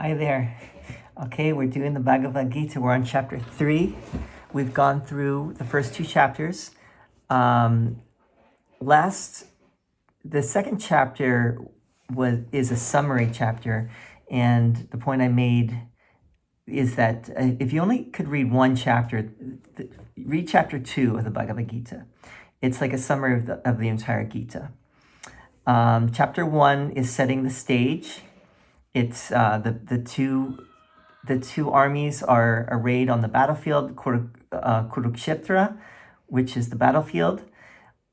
Hi there. Okay, we're doing the Bhagavad Gita. We're on chapter 3. We've gone through the first two chapters. The second chapter is a summary chapter, and the point I made is that if you only could read one chapter, read chapter 2 of the Bhagavad Gita. It's like a summary of the entire Gita. Chapter 1 is setting the stage. It's the two armies are arrayed on the battlefield, Kurukshetra, which is the battlefield,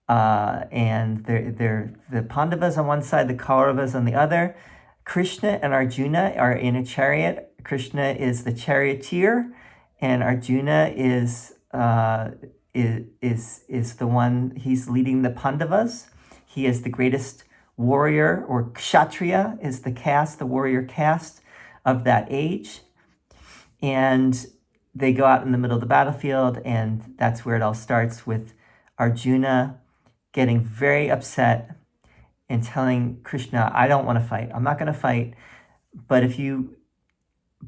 and they're the Pandavas on one side, the Kauravas on the other. Krishna and Arjuna are in a chariot. Krishna is the charioteer, and Arjuna is the one, he's leading the Pandavas. He is the greatest warrior, or kshatriya is the warrior caste of that age. And they go out in the middle of the battlefield, and that's where it all starts, with Arjuna getting very upset and telling Krishna, I don't want to fight. I'm not going to fight, but you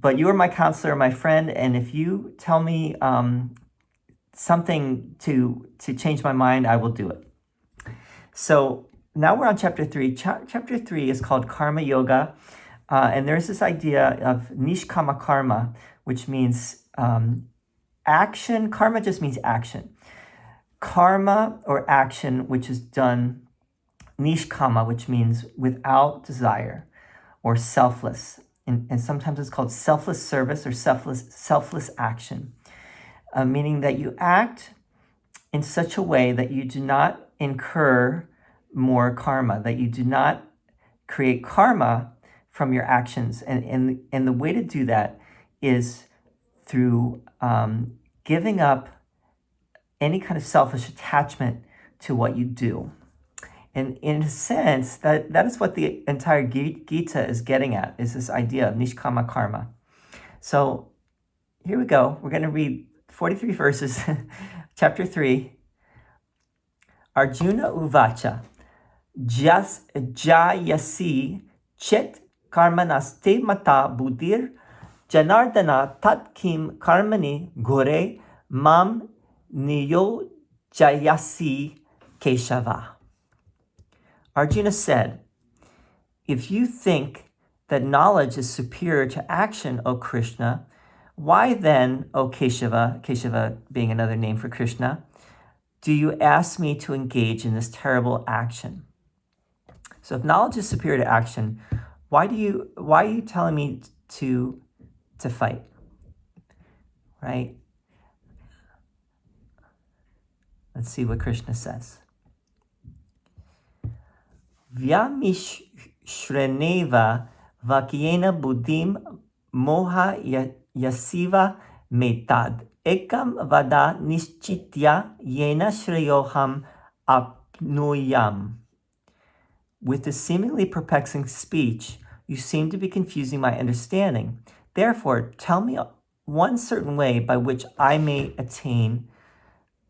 are my counselor, my friend, and if you tell me something to change my mind, I will do it. So now we're on chapter 3. Chapter 3 is called Karma Yoga, and there's this idea of nishkama karma, which means action. Karma just means action. Karma, or action, which is done nishkama, which means without desire or selfless. And sometimes it's called selfless service or selfless action, meaning that you act in such a way that you do not incur more karma, that you do not create karma from your actions. And the way to do that is through giving up any kind of selfish attachment to what you do. And in a sense, that is what the entire Gita is getting at, is this idea of nishkama karma. So here we go. We're going to read 43 verses, chapter 3. Arjuna uvacha, jayasi chet karmanaste mata buddhir janardana tat kim karmani gore mam niyo jayasi keshava. Arjuna said, if you think that knowledge is superior to action, O Krishna, why then, O Keshava, Keshava being another name for Krishna, do you ask me to engage in this terrible action? So if knowledge is superior to action, why are you telling me to fight? Right? Let's see what Krishna says. Vyamishreneva vakyena buddhim moha yasiva metad ekam vada nischitya yena shreyoham apnuyam. With this seemingly perplexing speech, you seem to be confusing my understanding. Therefore, tell me one certain way by which I may attain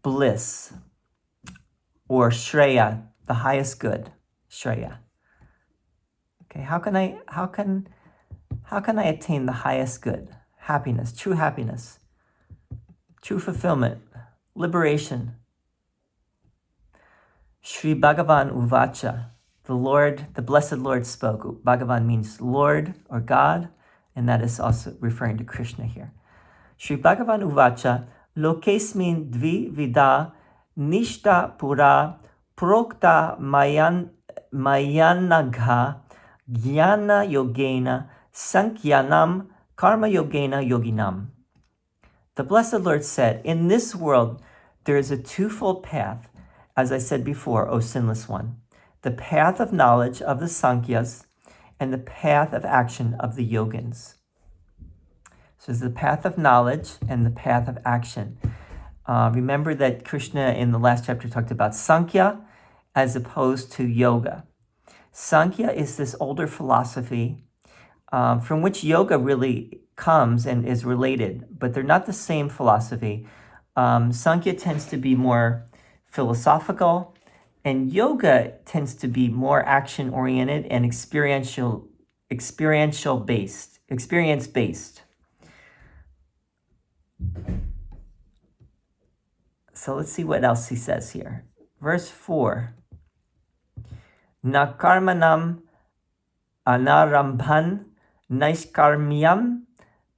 bliss, or shreya, the highest good. Shreya. Okay, how can I attain the highest good? Happiness, true fulfillment, liberation. Shri Bhagavan Uvacha, the blessed Lord spoke. Bhagavan means Lord or God, and that is also referring to Krishna here. Shri Bhagavan Uvacha, lokesmin dvi vida nishta pura prokta mayanagha jnana yogena sankyanam karma yogena yoginam. The blessed Lord said, in this world there is a twofold path, as I said before, O sinless one, the path of knowledge of the Sankyas and the path of action of the Yogins. So there's the path of knowledge and the path of action. Remember that Krishna in the last chapter talked about Sankhya as opposed to yoga. Sankhya is this older philosophy from which yoga really comes and is related, but they're not the same philosophy. Sankhya tends to be more philosophical, and yoga tends to be more action-oriented and experiential experience-based. So let's see what else he says here. Verse 4. Na karmanam anarambhan naiskarmyam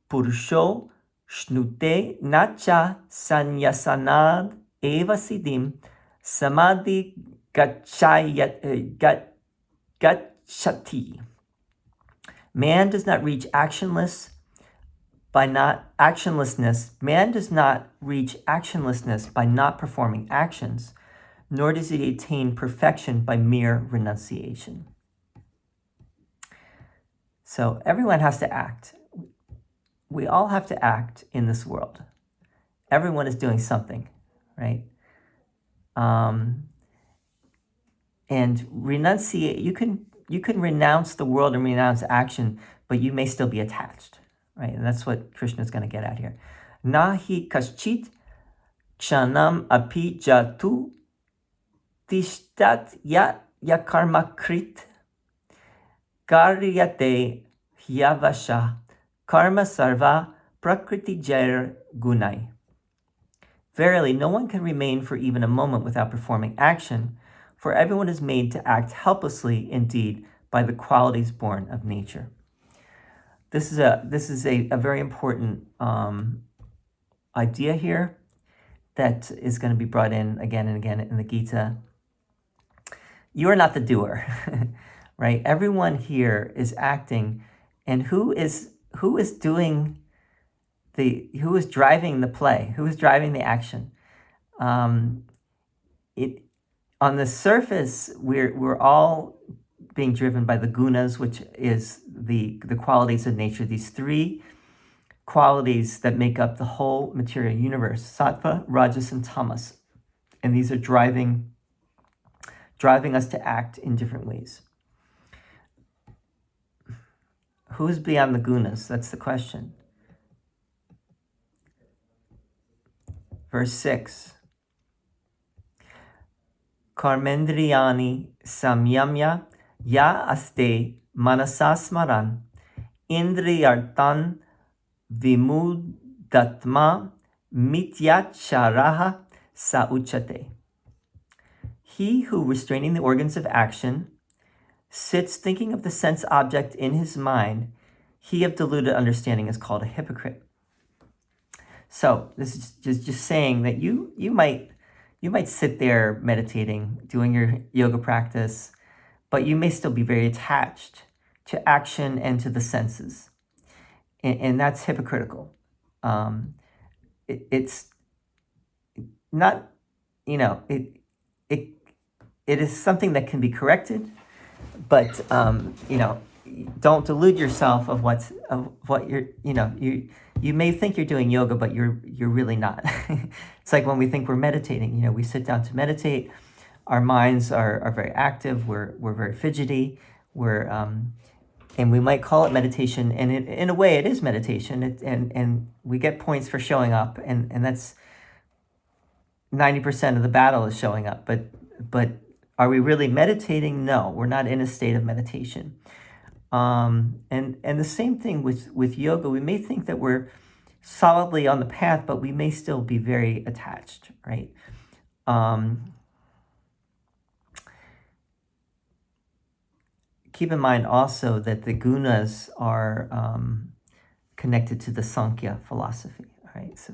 purusho shnute nacha sanyasanad eva siddhim samadhi gachati. Man does not reach actionlessness. Man does not reach actionlessness by not performing actions, nor does he attain perfection by mere renunciation. So everyone has to act. We all have to act in this world. Everyone is doing something, right? And renunciate, you can renounce the world and renounce action, but you may still be attached, right? And that's what Krishna is going to get at here. Nahi kaschit kshanam api jatu tishtat yakarma krit karyate hyavasha karma sarva prakriti jair gunai. Verily, no one can remain for even a moment without performing action, for everyone is made to act helplessly indeed by the qualities born of nature. This is a very important idea here that is going to be brought in again and again in the Gita. You are not the doer, right? Everyone here is acting, and who is driving the play? Who is driving the action? On the surface, we're all being driven by the gunas, which is the qualities of nature. These three qualities that make up the whole material universe: sattva, rajas, and tamas, and these are driving us to act in different ways. Who's beyond the gunas? That's the question. Verse 6. Karmendriyani samyamya ya aste manasasmaran indriyartan vimudatma mityacharaha sa uchyate. He who, restraining the organs of action, sits thinking of the sense object in his mind, he of deluded understanding is called a hypocrite. So this is just saying that you might sit there meditating, doing your yoga practice, but you may still be very attached to action and to the senses. And that's hypocritical. It's not, it is something that can be corrected, but don't delude yourself of what you're, you may think you're doing yoga, but you're really not. It's like when we think we're meditating, we sit down to meditate, our minds are very active, we're very fidgety, and we might call it meditation, and in a way it is meditation, and we get points for showing up, and that's 90% of the battle is showing up, but are we really meditating? No, we're not in a state of meditation. And the same thing with yoga. We may think that we're solidly on the path, but we may still be very attached, right? Keep in mind also that the gunas are connected to the Sankhya philosophy, right? So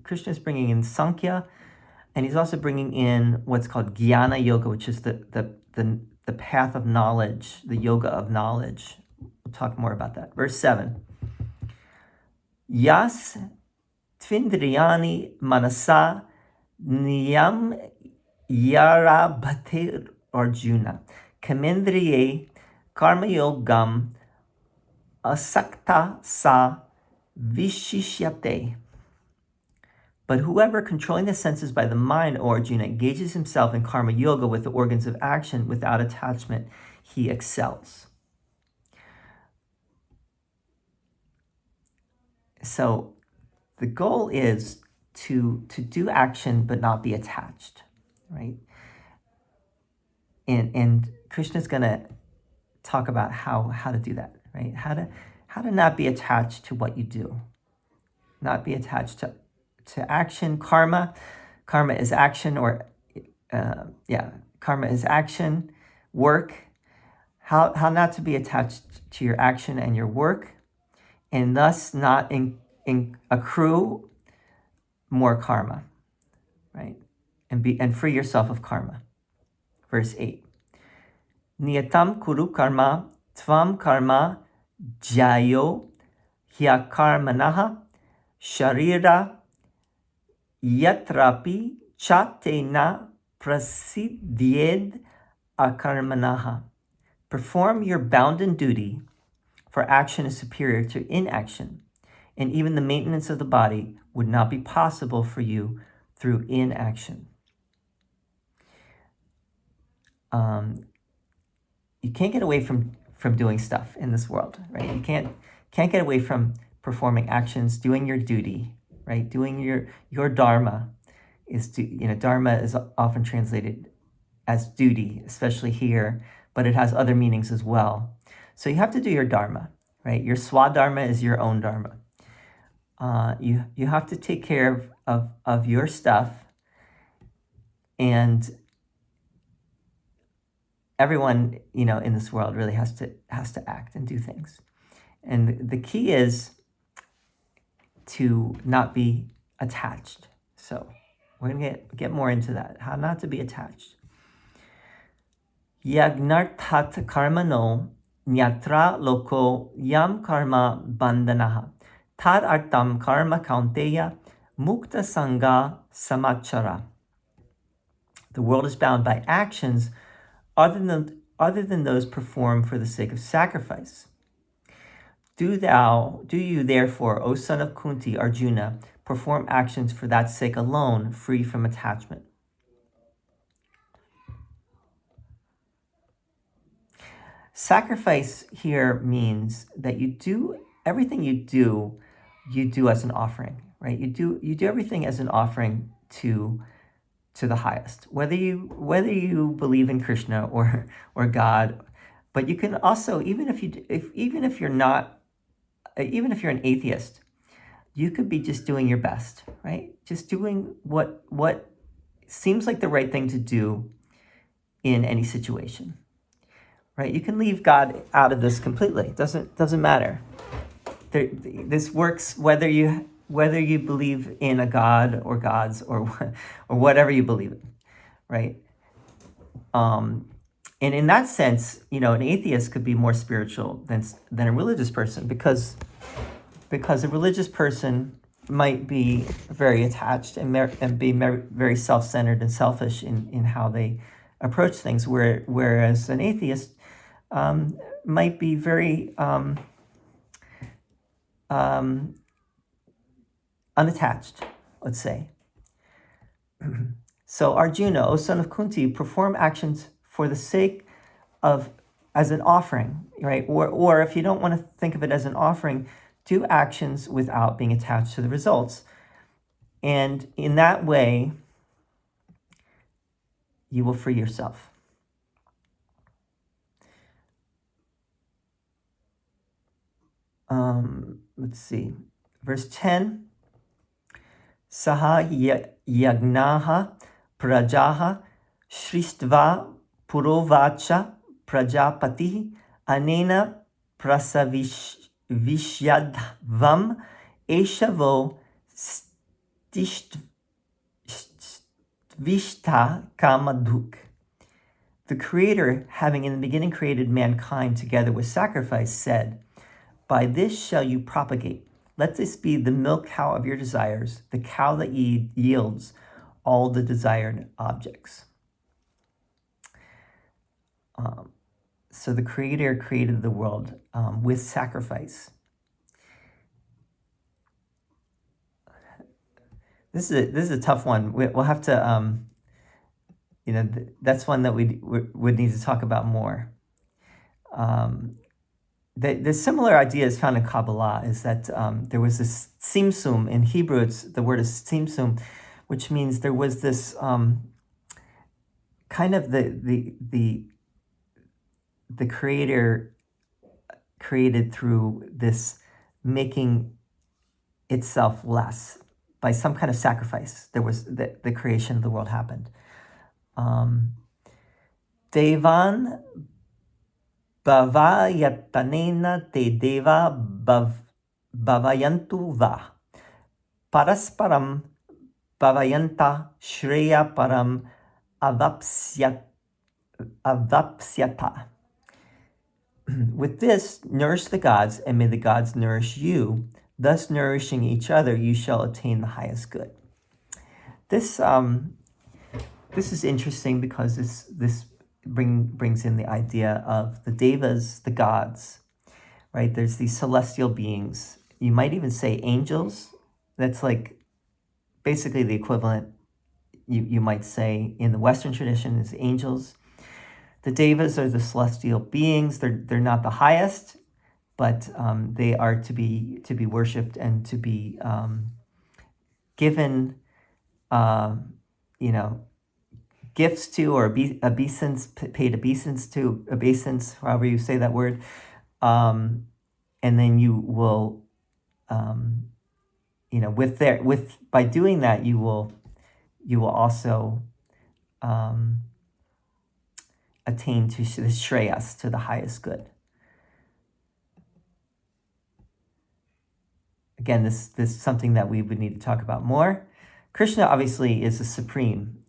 Krishna is bringing in Sankhya, and he's also bringing in what's called Jnana Yoga, which is the path of knowledge, the yoga of knowledge. We'll talk more about that. Verse 7. Yas tvindriyani manasa niyam yara bhatir arjuna kamendriye karma yogam asakta sa vishishyate. But whoever, controlling the senses by the mind, O Arjuna, engages himself in karma yoga with the organs of action without attachment, he excels. So the goal is to do action but not be attached, right? And Krishna's going to talk about how to do that. right? How to not be attached to what you do, not be attached to action. Karma is action, or karma is action, work. How not to be attached to your action and your work, and thus not accrue more karma, right? And free yourself of karma. Verse 8. Niyatam kuru karma tvam karma jayo hyakarmanaha sharira yatrapi chatena prasidyed akarmanaha. Perform your bounden duty, for action is superior to inaction, and even the maintenance of the body would not be possible for you through inaction. You can't get away from doing stuff in this world, right? You can't get away from performing actions, doing your duty, right? Doing your dharma dharma is often translated as duty, especially here, but it has other meanings as well. So you have to do your dharma, right? Your swadharma is your own dharma. You have to take care of your stuff, and everyone in this world really has to act and do things. And the key is to not be attached. So we're going to get more into that, how not to be attached. Yagnarthat karmano nyatra loko yam karma bandanaha tad artam karma kaunteya mukta sangha samachara. The world is bound by actions other than those performed for the sake of sacrifice. Do you therefore, O son of Kunti, Arjuna, perform actions for that sake alone, free from attachment? Sacrifice here means that you do everything you do as an offering, right? You do everything as an offering to the highest, whether you believe in Krishna or God. But you can also, even if you're an atheist, you could be just doing your best, right? Just doing what seems like the right thing to do in any situation, right? You can leave God out of this completely. It doesn't matter. This works whether you believe in a God or gods or whatever you believe in, right? And in that sense, an atheist could be more spiritual than a religious person, because a religious person might be very attached and be very self-centered and selfish in how they approach things, whereas an atheist might be very unattached, let's say. So Arjuna, O son of Kunti, perform actions for the sake of, as an offering, right? Or if you don't want to think of it as an offering, do actions without being attached to the results. And in that way, you will free yourself. Let's see. Verse 10. Saha yagnaha prajaha shristva purovacha prajapati anena prasavishyadvam eshavo stvishta kamadhuk. The Creator, having in the beginning created mankind together with sacrifice, said, "By this shall you propagate. Let this be the milk cow of your desires, the cow that yields all the desired objects." So the Creator created the world with sacrifice. This is a tough one. We'll have to, that's one that we would need to talk about more. The similar idea is found in Kabbalah, is that there was this tzimtzum. In Hebrew, the word is tzimtzum, which means there was this kind of the Creator created through this making itself less by some kind of sacrifice. There was the creation of the world happened. Devan bhavayatanena te deva bhavayantu va. Parasparam bhavayanta shreya param avapsyata. With this, nourish the gods, and may the gods nourish you. Thus, nourishing each other, you shall attain the highest good. This is interesting because this brings in the idea of the devas, the gods, right? There's these celestial beings. You might even say angels. That's like basically the equivalent. You might say in the Western tradition is angels. The devas are the celestial beings. They're not the highest, but they are to be worshipped and to be given, gifts to, or paid obeisance, however you say that word, and then you will, by doing that, you will also attain to the shreyas, to the highest good. Again, this is something that we would need to talk about more. Krishna obviously is a supreme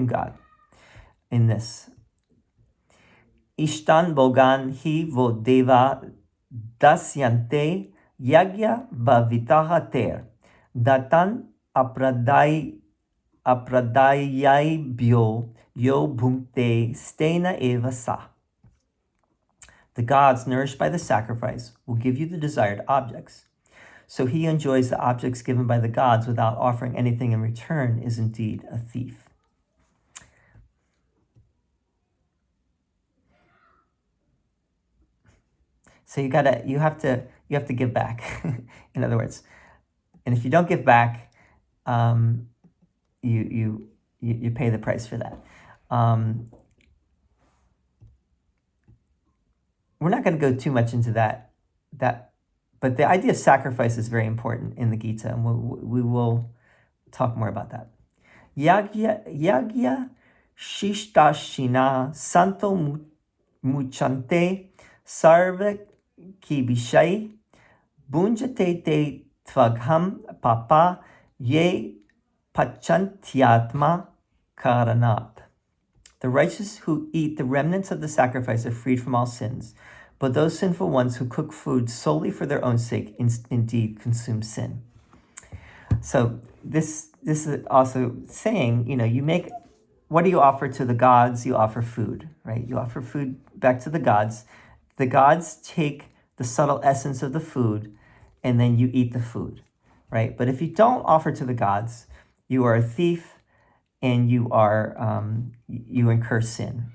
God in this. Ishtan bogan hi vo deva dasyante yagya bhavitaha ter datan apradayai yo bhumte stena eva sa. The gods, nourished by the sacrifice, will give you the desired objects. So he who enjoys the objects given by the gods without offering anything in return is indeed a thief. So you have to give back. In other words, and if you don't give back, you pay the price for that. We're not going to go too much into that, but the idea of sacrifice is very important in the Gita, and we will talk more about that. Yagya shishtashina santo muchante sarva kibishai bunjate te tvagham papa ye pachantyatma karanat. The righteous who eat the remnants of the sacrifice are freed from all sins, but those sinful ones who cook food solely for their own sake indeed consume sin. So this is also saying, what do you offer to the gods? You offer food, right? You offer food back to the gods. The gods take the subtle essence of the food, and then you eat the food, right? But if you don't offer to the gods, you are a thief, and you incur sin.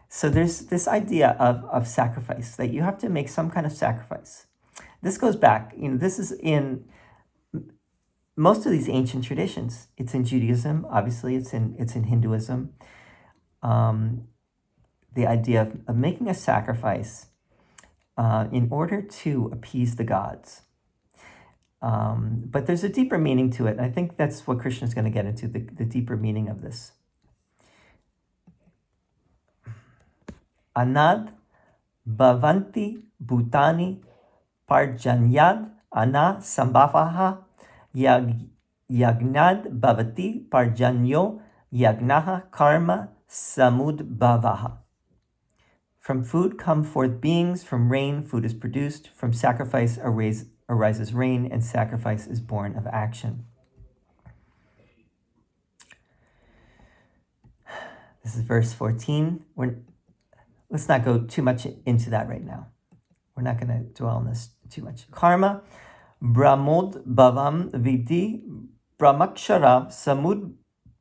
So there's this idea of sacrifice, that you have to make some kind of sacrifice. This goes back, this is in most of these ancient traditions. It's in Judaism, obviously, it's in Hinduism. The idea of making a sacrifice in order to appease the gods. But there's a deeper meaning to it. I think that's what Krishna is going to get into, the deeper meaning of this. Anad bhavanti bhutani parjanyad ana sambhavaha yagnad bhavati parjanyo yagnaha karma samudbhavaha. From food come forth beings, from rain food is produced, from sacrifice arises rain, and sacrifice is born of action. This is verse 14. Let's not go too much into that right now. We're not going to dwell on this too much. Karma, brahmod bhavam vidi, brahmakshara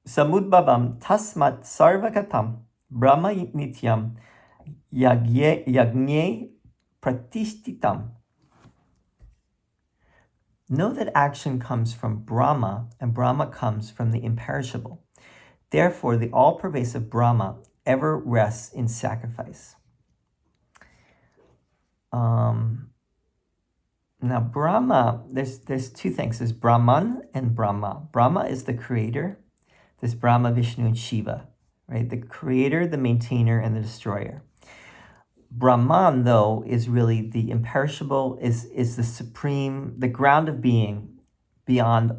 samudbhavam tasmat sarvagatam, brahma nityam, yagne pratishtitam. Know that action comes from Brahma, and Brahma comes from the imperishable. Therefore, the all-pervasive Brahma ever rests in sacrifice. Now Brahma, there's two things. There's Brahman and Brahma. Brahma is the creator. There's Brahma, Vishnu, and Shiva, right? The creator, the maintainer, and the destroyer. Brahman, though, is really the imperishable, is the supreme, the ground of being beyond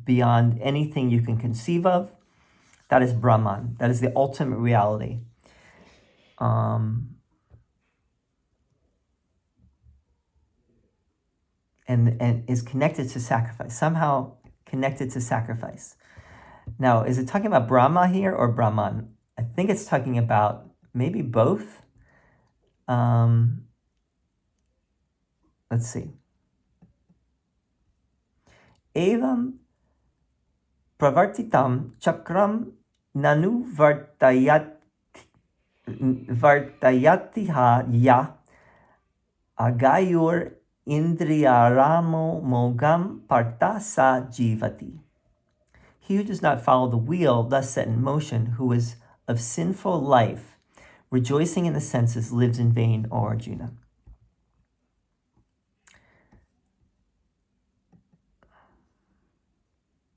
anything you can conceive of. That is Brahman. That is the ultimate reality. And is connected to sacrifice, somehow connected to sacrifice. Now, is it talking about Brahma here or Brahman? I think it's talking about maybe both. Let's see. Evam pravartitam chakram nanu vartayatiha ya agayur indriyaramo mogam partasa jivati. He who does not follow the wheel thus set in motion, who is of sinful life, rejoicing in the senses, lives in vain, O Arjuna.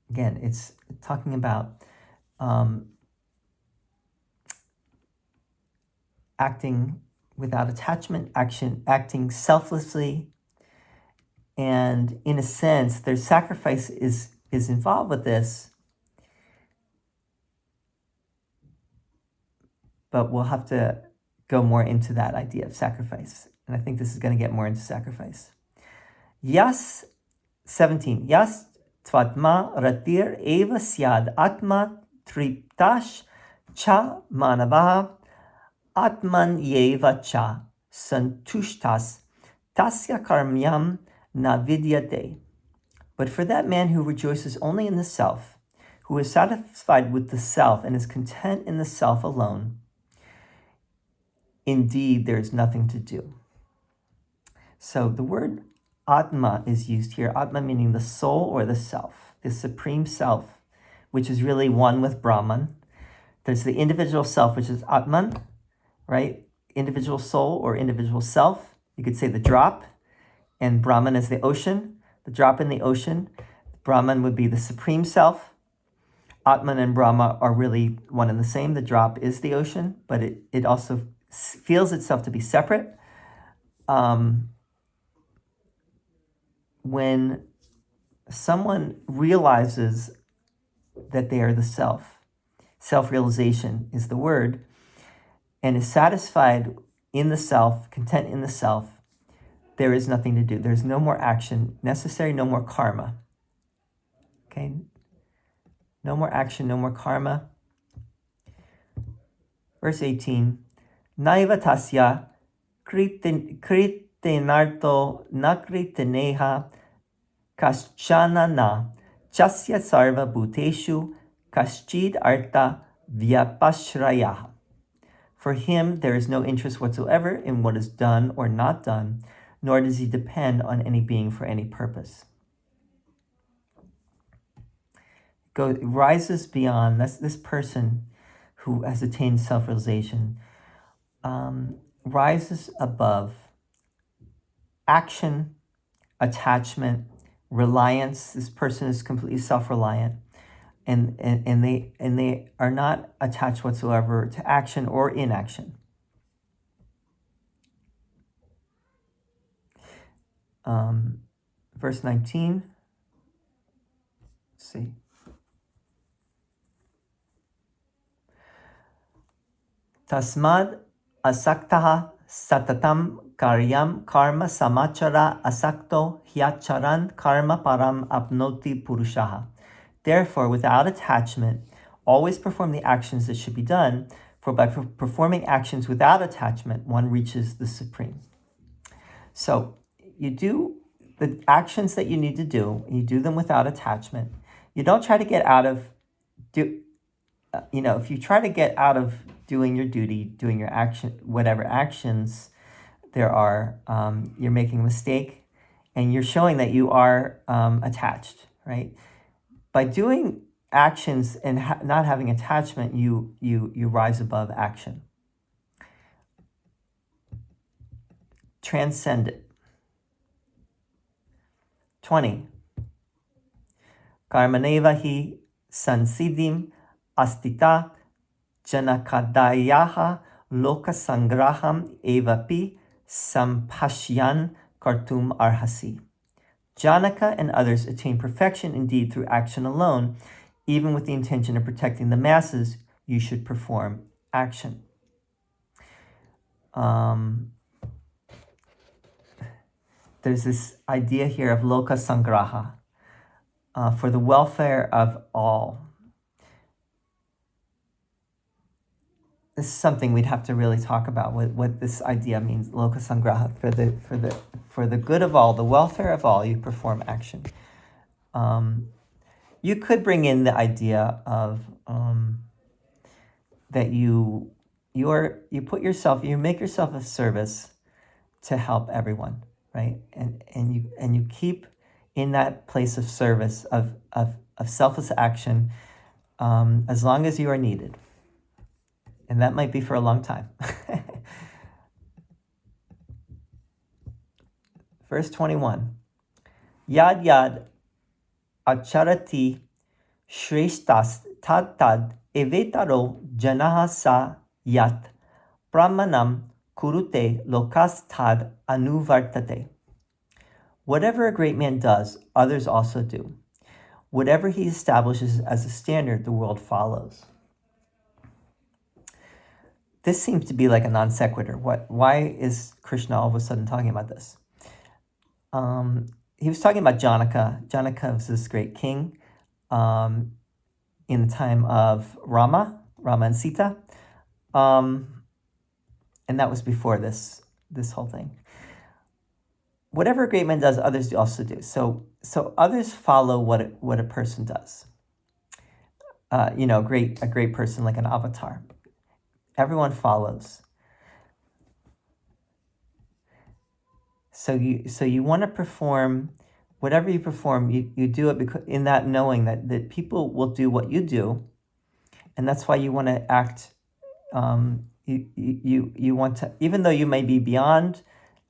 Again, it's talking about acting without attachment, acting selflessly, and in a sense, their sacrifice is involved with this. But we'll have to go more into that idea of sacrifice. And I think this is going to get more into sacrifice. Yas 17. Yas tvatma ratir eva syad atma triptash cha manava atman yeva cha santushtas tasya karmyam na vidyate. But for that man who rejoices only in the self, who is satisfied with the self and is content in the self alone, indeed, there is nothing to do. So the word Atma is used here. Atma meaning the soul or the self, the supreme self, which is really one with Brahman. There's the individual self, which is Atman, right? Individual soul or individual self. You could say the drop, and Brahman is the ocean. The drop in the ocean. Brahman would be the supreme self. Atman and Brahma are really one and the same. The drop is the ocean, but it also feels itself to be separate. When someone realizes that they are the self, self-realization is the word, and is satisfied in the self, content in the self, there is nothing to do. There's no more action necessary, no more karma. Okay? No more action, no more karma. Verse 18. Naiva tasya kritenarto nakriteneha kaschana na chasya sarva bhuteshu kaschid artha vyapashraya. For him, there is no interest whatsoever in what is done or not done, nor does he depend on any being for any purpose. Rises beyond, that's this person who has attained self-realization, rises above action, attachment, reliance. This person is completely self-reliant, and they are not attached whatsoever to action or inaction. Verse 19. Let's see. Tasmad asaktaha satatam karyam karma samachara asakto hyacharan karma param apnoti purushaha. Therefore, without attachment, always perform the actions that should be done, for by performing actions without attachment, one reaches the supreme. So you do the actions that you need to do, and you do them without attachment. You don't try to get out of, if you try to get out of doing your duty, doing your action, whatever actions there are, you're making a mistake, and you're showing that you are attached, right? By doing actions and not having attachment, you rise above action. transcend it. 20. Karmaneva hi sansiddhim astita janakadayaha lokasangraham evapi sampashyan kartum arhasi. Janaka and others attain perfection indeed through action alone. Even with the intention of protecting the masses, you should perform action. There's this idea here of loka sangraha, for the welfare of all. This is something we'd have to really talk about, what this idea means, loka sangraha, for the good of all, the welfare of all, you perform action. You could bring in the idea of that you make yourself of service to help everyone, right? And you keep in that place of service of selfless action as long as you are needed. And that might be for a long time. Verse 21. Yad yad acharati shreshtas tad evetaro janaha sa yat brahmanam kurute lokas tad anuvartate. Whatever a great man does, others also do. Whatever he establishes as a standard, the world follows. This seems to be like a non sequitur. Why is Krishna all of a sudden talking about this? He was talking about Janaka. Janaka was this great king in the time of Rama and Sita. And that was before this whole thing. Whatever a great man does, others also do. So others follow what a person does. A great person like an avatar. Everyone follows. So you want to perform whatever you perform. You do it because in that knowing that people will do what you do, and that's why you want to act. You want to, even though you may be beyond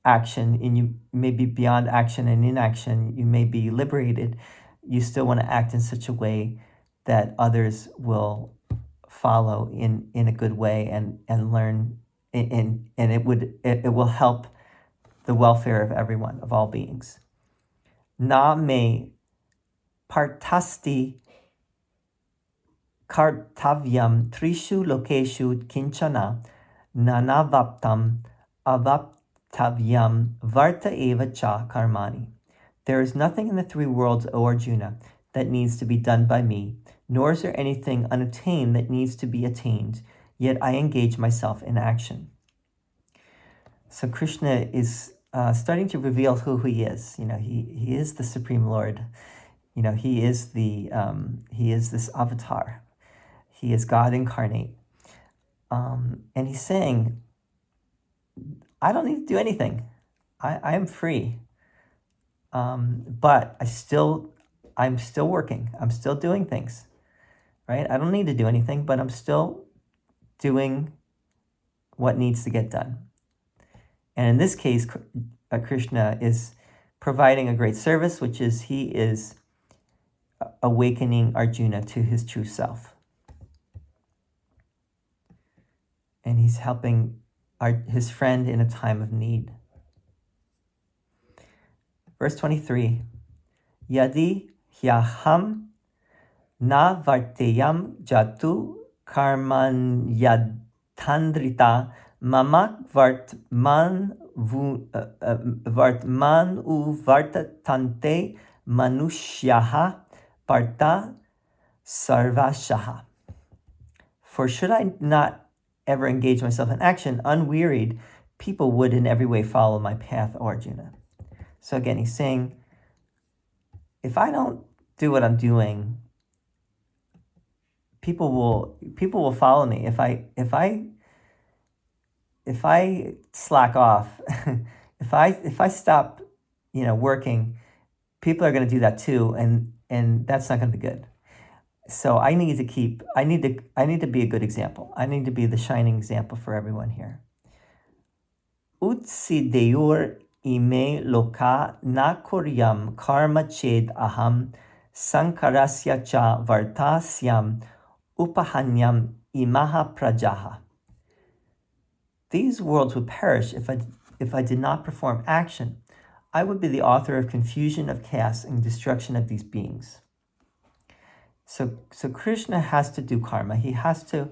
action, and you may be beyond action and inaction, you may be liberated. You still want to act in such a way that others will follow in a good way and learn, and it will help the welfare of everyone, of all beings. Na me partasti kartavyam trishu lokeshu kinchana nanavaptam avaptavyam varta eva cha karmani. There is nothing in the three worlds, O Arjuna, that needs to be done by me, nor is there anything unattained that needs to be attained, yet I engage myself in action. So Krishna is starting to reveal who he is. He is the Supreme Lord. He is this avatar. He is God incarnate. And he's saying, I don't need to do anything. I am free. But I'm still working. I'm still doing things. Right? I don't need to do anything, but I'm still doing what needs to get done. And in this case, Krishna is providing a great service, which is he is awakening Arjuna to his true self. And he's helping his friend in a time of need. Verse 23. Yadi hyaham na varteyam jatu karman yadhandrita mama vartman u vartatante manushyaha partha sarvashaha. For should I not ever engage myself in action, unwearied, people would in every way follow my path, O Arjuna. So again, he's saying, if I don't do what I'm doing, people will follow me. If I slack off, if I stop, working, people are going to do that too, and that's not going to be good. So I need to be a good example. I need to be the shining example for everyone here. Utsideur ime loka na kuryam karma ched aham sankarasya cha vartasyam upahanyam imaha prajaha. These worlds would perish if I did not perform action. I would be the author of confusion, of chaos, and destruction of these beings. So Krishna has to do karma. He has to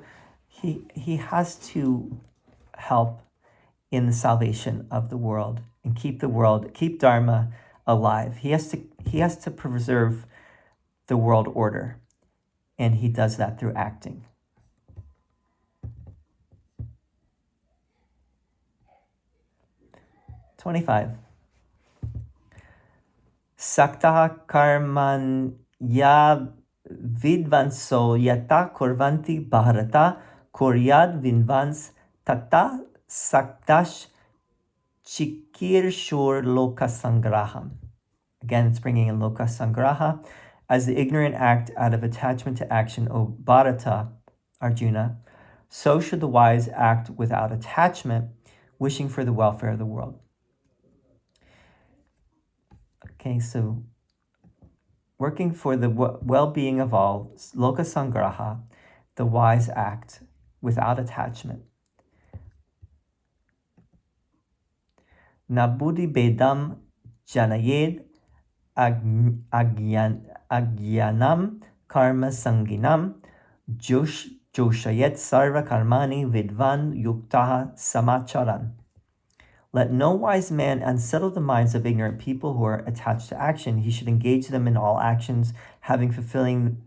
help in the salvation of the world and keep Dharma alive. He has to preserve the world order, and he does that through acting. "25. Sakta karmanya vidvanso yata kurvanti bharata kuryad vinvans tata saktash chikirshur loka sangraham." Again, it's bringing in loka sangraha. "As the ignorant act out of attachment to action, O Bharata, Arjuna, so should the wise act without attachment, wishing for the welfare of the world." Okay, so working for the well-being of all, loka sangraha, the wise act without attachment. "Na buddhi bedam janayed agyanam karma sanginam joshayet sarva karmani vidvan yuktaha samacharan." Let no wise man unsettle the minds of ignorant people who are attached to action. He should engage them in all actions, fulfilling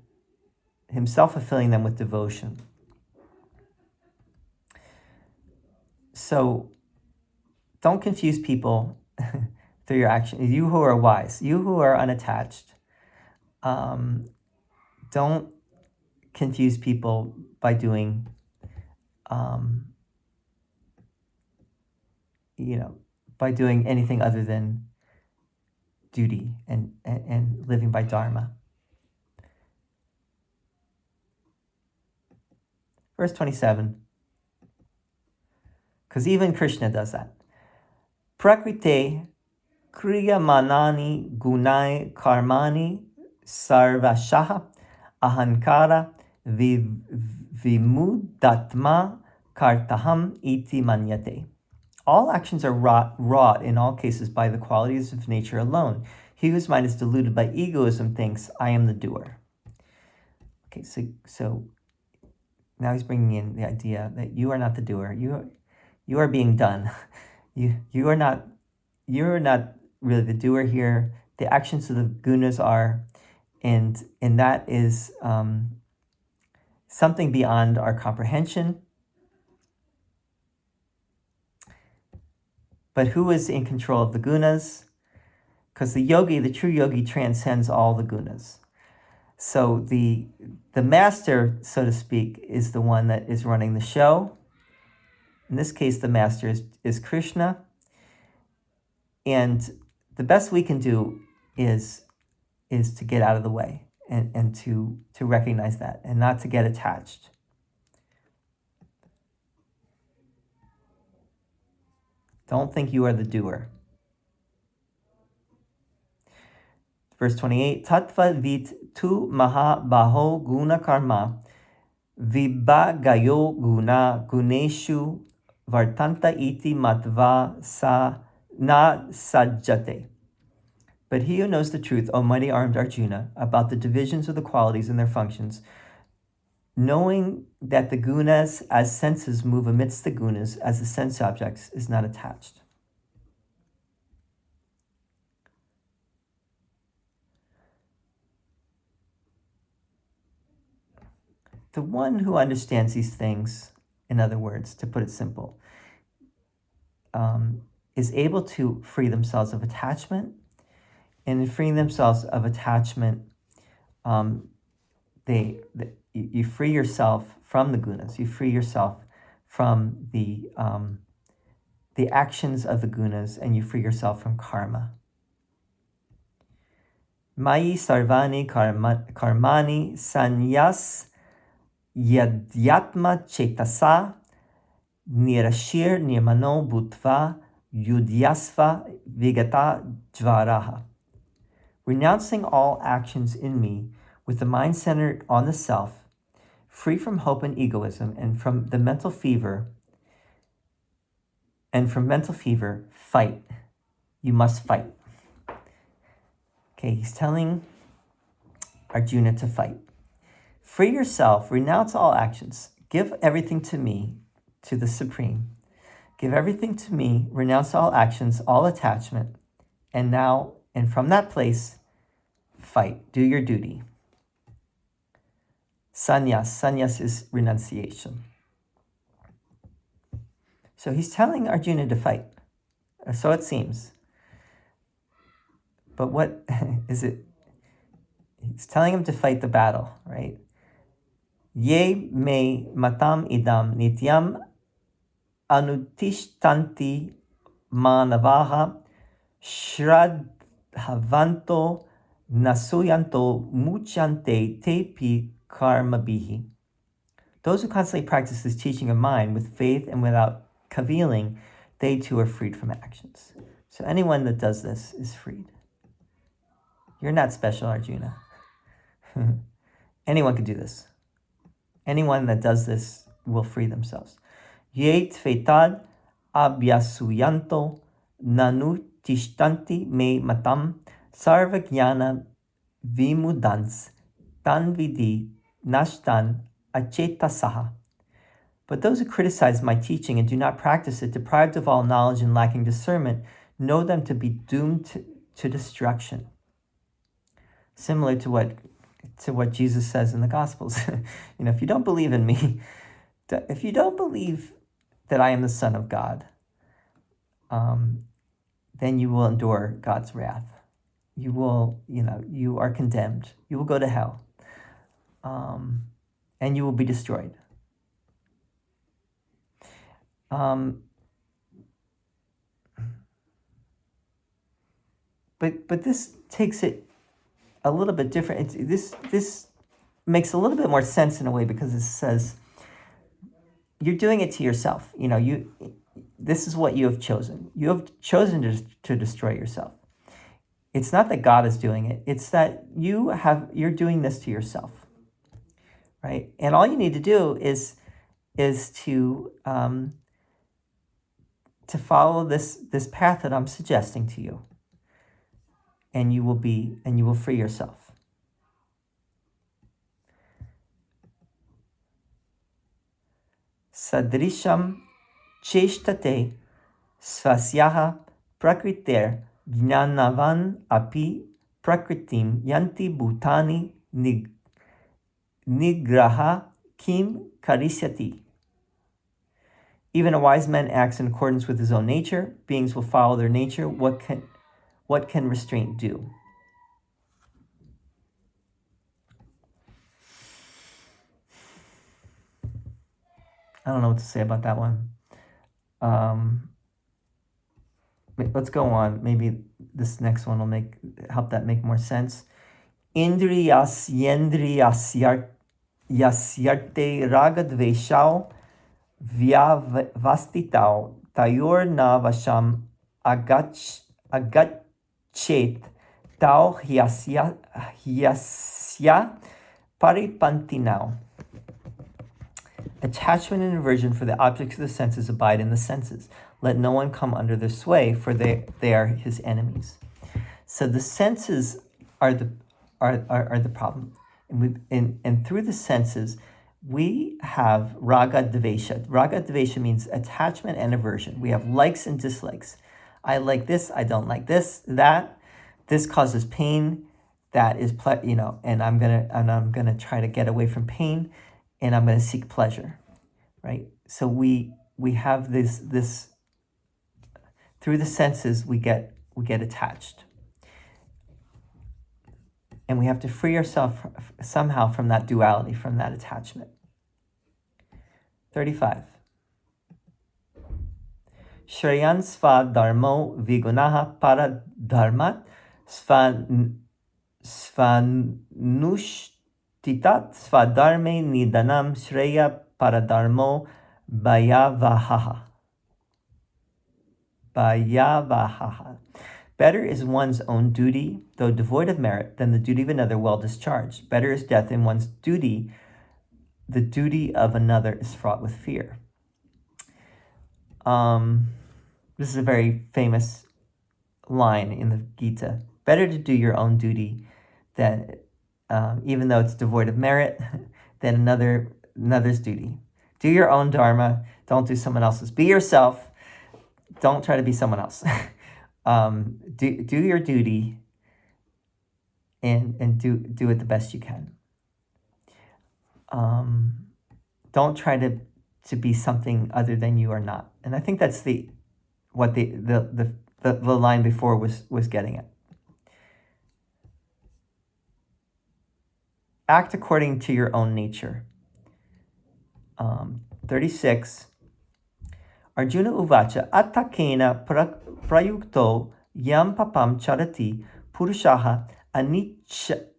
them with devotion. So don't confuse people through your action. You who are wise, you who are unattached, don't confuse people by doing by doing anything other than duty and living by Dharma. Verse 27, because even Krishna does that. "Prakrite kriyamanani gunai karmani sarvashaha ahankara vimudatma kartaham iti manyate." All actions are wrought in all cases by the qualities of nature alone. He whose mind is deluded by egoism thinks, "I am the doer." Okay, so now he's bringing in the idea that you are not the doer. You are being done. You are not really the doer here. The actions of the gunas are, and that is something beyond our comprehension. But who is in control of the gunas? Because the true yogi, transcends all the gunas. So the master, so to speak, is the one that is running the show. In this case, the master is Krishna. And the best we can do is to get out of the way and to recognize that and not to get attached. Don't think you are the doer. Verse 28, "Tattva vit tu maha baho guna karma vibhagayo guna guneshu vartanta iti matva sa na sajjate." But he who knows the truth, O mighty armed Arjuna, about the divisions of the qualities and their functions, knowing that the gunas as senses move amidst the gunas as the sense objects, is not attached. The one who understands these things, in other words, to put it simple, is able to free themselves of attachment. And in freeing themselves of attachment, you free yourself from the gunas. You free yourself from the actions of the gunas, and you free yourself from karma. "Mayi sarvani karmani sanyas yadyatma chetasa nirashir nirmano bhutva yudyasva vigata jvaraha. Renouncing all actions in me with the mind centered on the self, free from hope and egoism, and from mental fever, fight. You must fight. Okay, he's telling Arjuna to fight. Free yourself, renounce all actions, give everything to me, to the Supreme. Give everything to me, renounce all actions, all attachment, and from that place, fight, do your duty. Sannyas is renunciation. So he's telling Arjuna to fight, so it seems. But what is it? He's telling him to fight the battle, right? Ye me matam idam nityam anutishtanti manavaha shradhavanto nasuyanto muchante tepi karmabihi. Those who constantly practice this teaching of mine with faith and without cavilling, they too are freed from actions. So anyone that does this is freed. You're not special, Arjuna. Anyone could do this. Anyone that does this will free themselves. Ye tvetad abhyasuyanto nanu tishtanti me matam sarva jnana vimudans tanvidi nashtan achetasaha. But those who criticize my teaching and do not practice it, deprived of all knowledge and lacking discernment, know them to be doomed to destruction. Similar to what Jesus says in the Gospels. If you don't believe in me, if you don't believe that I am the Son of God, then you will endure God's wrath. You will, you are condemned. You will go to hell. And you will be destroyed. But this takes it a little bit different. This makes a little bit more sense in a way, because it says you're doing it to yourself. This is what you have chosen. You have chosen to destroy yourself. It's not that God is doing it. It's that you're doing this to yourself, right? And all you need to do is to follow this path that I'm suggesting to you, and you will free yourself. Sadrisham cheshtate svasyaha prakriter jnanavan api prakritim yanti bhutani nigraha kim karisyati. Even a wise man acts in accordance with his own nature. Beings will follow their nature. What can restraint do? I don't know what to say about that one. Let's go on. Maybe this next one will help that make more sense. Indriyas yendriyas yasyarte ragadveshao vyavastitao tayor navasham agachet tau hyasya paripantinao. Attachment and aversion for the objects of the senses abide in the senses. Let no one come under their sway, for they are his enemies. So the senses are the problem, and through the senses we have raga dvesha. Raga dvesha means attachment and aversion. We have likes and dislikes. I like this. I don't like this. That this causes pain. That is and I'm gonna try to get away from pain. And I'm going to seek pleasure, right? So we have this through the senses we get attached, and we have to free ourselves somehow from that duality, from that attachment. 35. Shreyan sva dharmo vigunaha para dharmat svanush Titat svadharme nidanam shreya paradharmo bhayavaha. bhayavaha. Better is one's own duty, though devoid of merit, than the duty of another well discharged. Better is death in one's duty. The duty of another is fraught with fear. This is a very famous line in the Gita. Better to do your own duty than, even though it's devoid of merit, than another's duty. Do your own dharma. Don't do someone else's. Be yourself. Don't try to be someone else. Do your duty and do it the best you can. Don't try to be something other than you are not. And I think that's what the line before was getting at. Act according to your own nature. 36. Arjuna uvacha attakena prayukto yam papam charati purushaha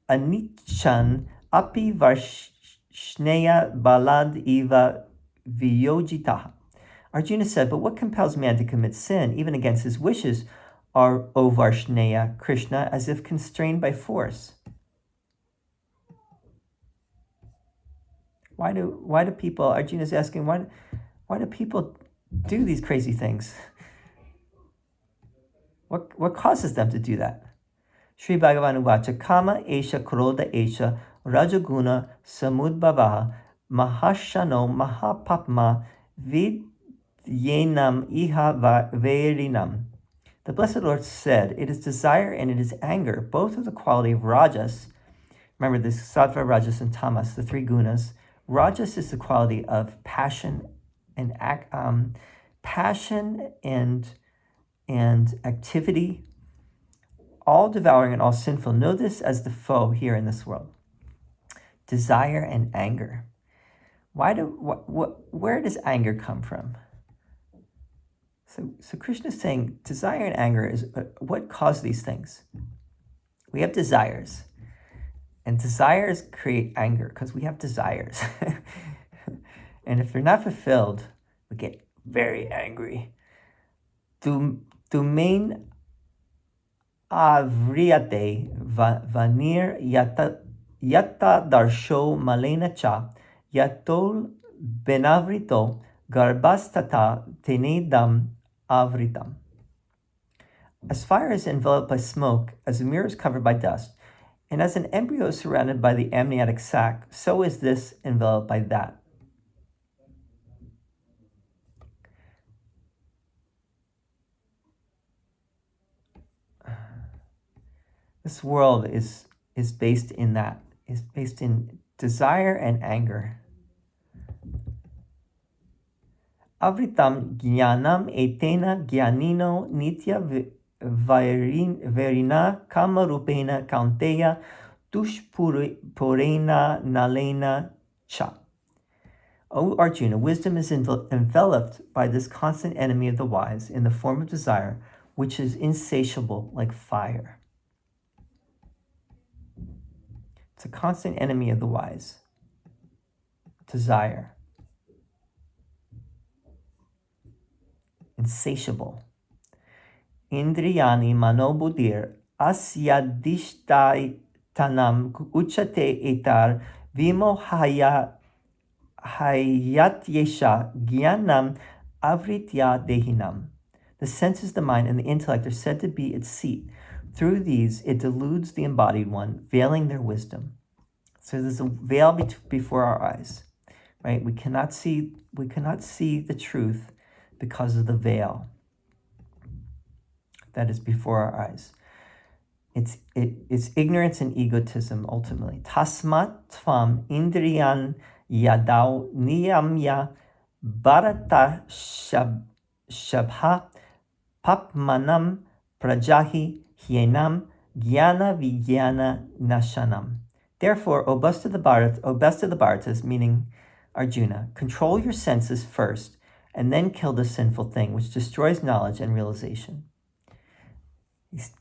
anichan api varshneya balad eva viyojitaha. Arjuna said, but what compels man to commit sin, even against his wishes, are O Varshneya, Krishna, as if constrained by force? Why do people, Arjuna's asking, why do people do these crazy things? What causes them to do that? Sri Bhagavan Uvacha Kama Esha Krodha Esha Rajaguna Samudbhavaha Mahashano Mahapapma Vidyenam Iha Verinam. The Blessed Lord said, it is desire and it is anger, both of the quality of Rajas. Remember this Sattva, Rajas, and Tamas, the three gunas. Rajas is the quality of passion and activity, all devouring and all sinful. Know this as the foe here in this world. Desire and anger. Where does anger come from? So Krishna is saying desire and anger is what cause these things. We have desires. And desires create anger because we have desires. And if they're not fulfilled, we get very angry. Tumain avriyate vanir yata darsho malena cha yatol benavrito garbastata tenedam avritam. As fire is enveloped by smoke, as a mirror is covered by dust, and as an embryo is surrounded by the amniotic sac, so is this enveloped by that. This world is based in that, is based in desire and anger. Avritam jnanam etena jnanino nitya verina kama rupena kaunteya dushpurena nalena cha. O Arjuna, wisdom is enveloped by this constant enemy of the wise in the form of desire, which is insatiable like fire. It's a constant enemy of the wise. Desire. Insatiable. Indriyani manobudir asyadishtai tanam uchate etar vimohaya hayat yesha gyanam avritya dehinam. The senses, the mind, and the intellect are said to be its seat. Through these, it deludes the embodied one, veiling their wisdom. So there's a veil before our eyes, right? We cannot see the truth because of the veil that is before our eyes. It's ignorance and egotism ultimately. Samatvam indriyan yadau niyamya bharata shabha papmanam prajahi hyenam jnana vijnana nashanam. Therefore, O best of the Bharatas, meaning Arjuna, control your senses first, and then kill the sinful thing, which destroys knowledge and realization. He's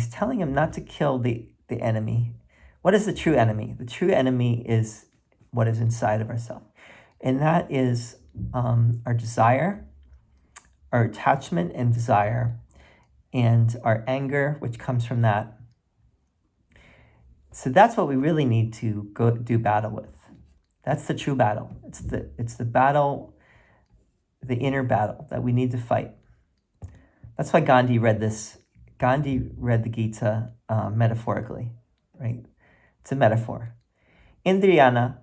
telling him not to kill the enemy. What is the true enemy? The true enemy is what is inside of ourselves. And that is our desire, our attachment and desire, and our anger, which comes from that. So that's what we really need to go do battle with. That's the true battle. It's the battle, the inner battle that we need to fight. That's why Gandhi read this. Gandhi read the Gita metaphorically, right? It's a metaphor. Indriyana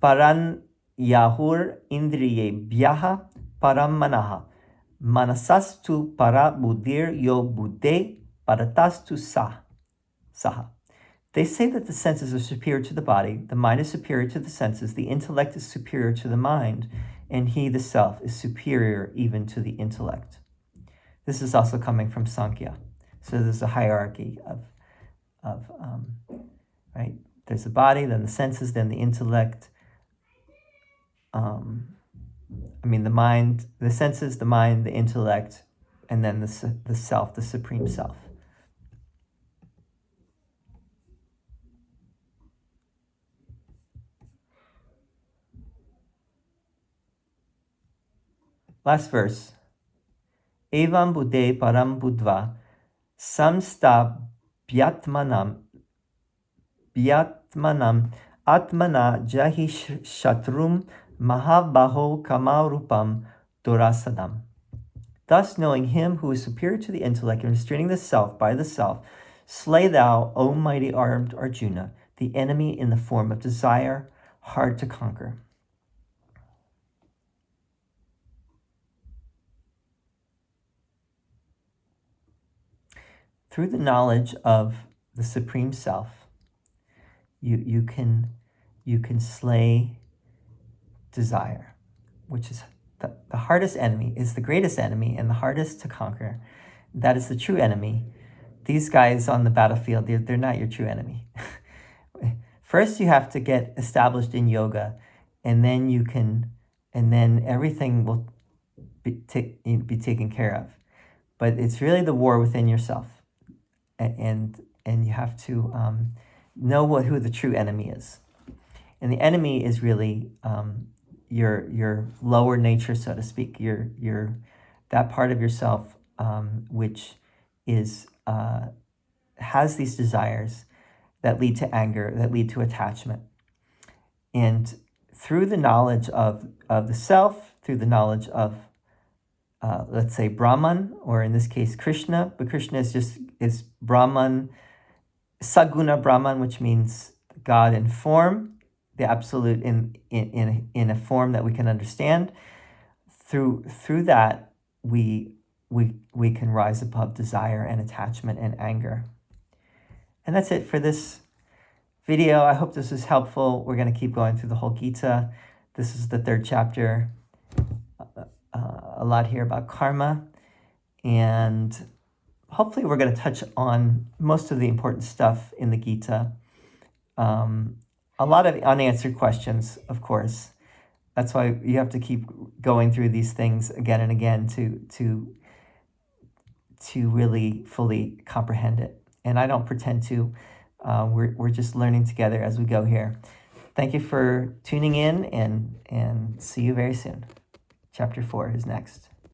paran yahur indriye bhyaha param manaha manasastu para buddhir yo buddhe paratastu saha. They say that the senses are superior to the body, the mind is superior to the senses, the intellect is superior to the mind, and he, the self, is superior even to the intellect. This is also coming from Sankhya. So there's a hierarchy of right? There's the body, then the senses, then the intellect. The mind, the senses, the mind, the intellect, and then the self, the supreme self. Last verse. Evam buddhe param buddva samsta bhyatmanam atmana jahi shatrum mahabaho kamarupam durasadam. Thus, knowing him who is superior to the intellect and restraining the self by the self, slay thou, O mighty armed Arjuna, the enemy in the form of desire, hard to conquer. Through the knowledge of the Supreme Self, you can slay desire, which is the hardest enemy, is the greatest enemy and the hardest to conquer. That is the true enemy. These guys on the battlefield, they're not your true enemy. First, you have to get established in yoga, and then everything will be taken care of. But it's really the war within yourself. And you have to know who the true enemy is. And the enemy is really your lower nature, so to speak, your that part of yourself which is has these desires that lead to anger, that lead to attachment. And through the knowledge of the self, through the knowledge of let's say Brahman, or in this case Krishna, but Krishna is Brahman, Saguna Brahman, which means God in form, the absolute in a form that we can understand. Through that we can rise above desire and attachment and anger. And that's it for this video. I hope this was helpful. We're going to keep going through the whole Gita. This is the 3rd chapter. A lot here about karma, and hopefully we're going to touch on most of the important stuff in the Gita. A lot of unanswered questions, of course. That's why you have to keep going through these things again and again to really fully comprehend it. And I don't pretend to. We're just learning together as we go here. Thank you for tuning in, and see you very soon. Chapter 4 is next.